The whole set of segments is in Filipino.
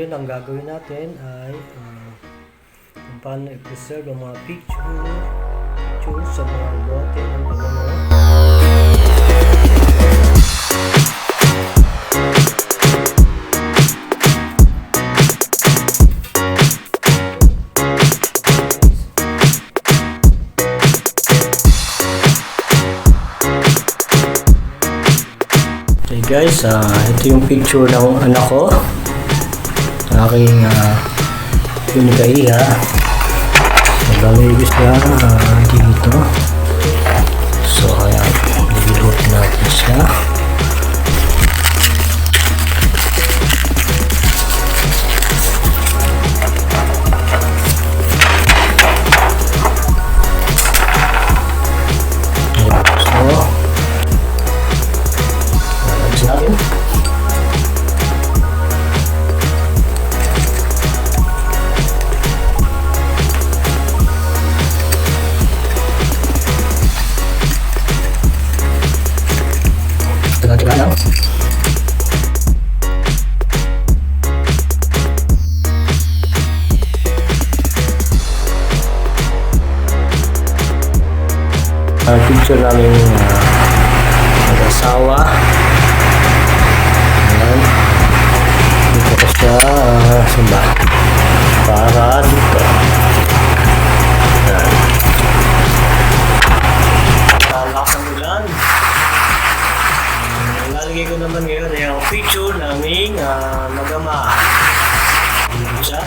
ngayon ang gagawin natin ay kung paano i-preserve ang mga picture sa mga bote ng pabango. Okay guys, ito yung picture ng anak ko, aking unikaiha. Naglalabis na dito. So ayan, nililot natin siya. Picture namin mag-asawa. Ayan. Dito ko siya sumba. Para dito. Ayan. Lakas ng ulan. Lalagay ko naman ngayon ay ang picture naming mag-ama. Dito siya.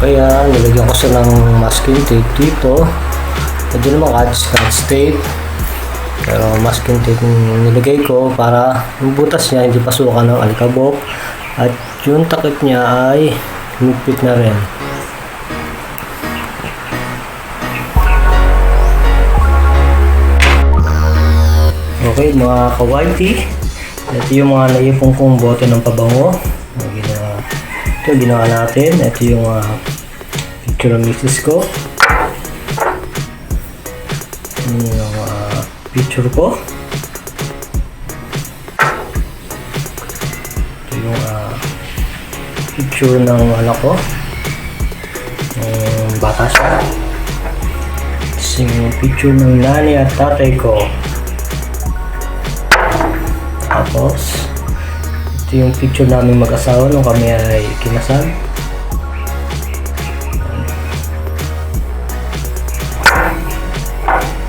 Kaya nilagyan ko siya ng masking tape dito. Pwede naman scotch tape, pero masking tape yung nilagay ko para yung butas niya hindi pasukan ng alikabok at yung takip niya ay lumipit na rin. Okay mga ka-whitey, ito yung mga naipong kong bote ng pabango. Ito ginawa natin. Ito yung picture ng misis ko. Ito yung picture ko. Ito yung picture ng anak ko. Bata siya. Ito yung picture ng nanay at tatay ko. Tapos ito yung picture namin mag-asawa nung kami ay kinasal.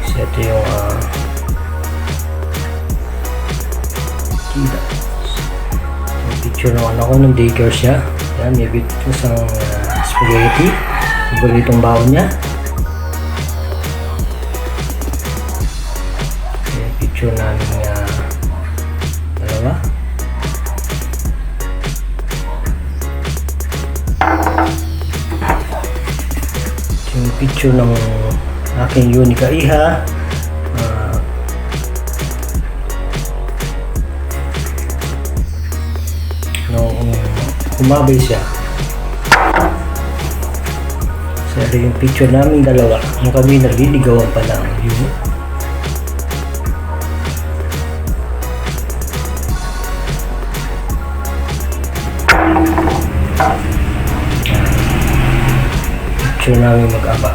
So ito yung picture ng anak ko nung daycare siya. Yan, may bigtos ang spaghetti. Paboritong baon niya. Yung picture namin dalawa. Yung picture ng aking unikaiha. Nung umabay siya. So ito yung picture namin dalawa nung kami nagliligawan pa lang. Picture namin mag-aba.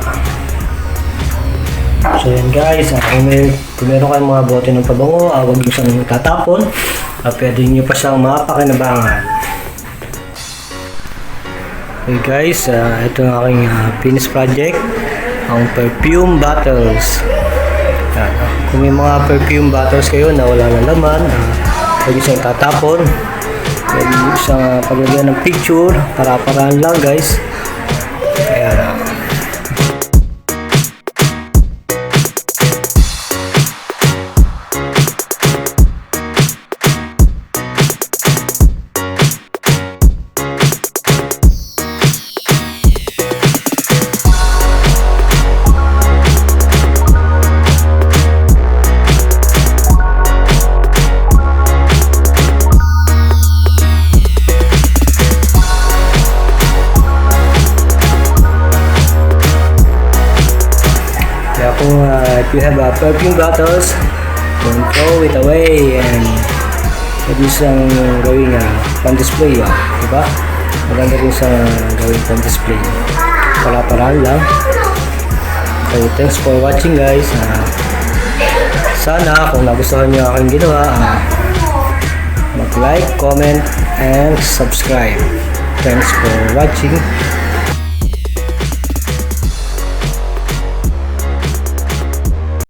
So yan guys, kung meron kayong mga bote ng pabango, huwag nyo siyang tatapon. Pwede nyo pa siyang mapakinabangan. Okay guys, ito ang aking finished project, ang perfume bottles. Kung may mga perfume bottles kayo na wala na laman, pwede siyang tatapon. Pwede siyang paglagyan ng picture, para-paraan lang guys. kung if you have perfume bottles, don't throw it away and pwede siyang gawing pan-display, diba? Maganda rin sa gawing pan-display. Para-paraan lang. So, thanks for watching guys. Sana kung nagustuhan nyo aking ginawa, mag-like, comment, and subscribe. Thanks for watching.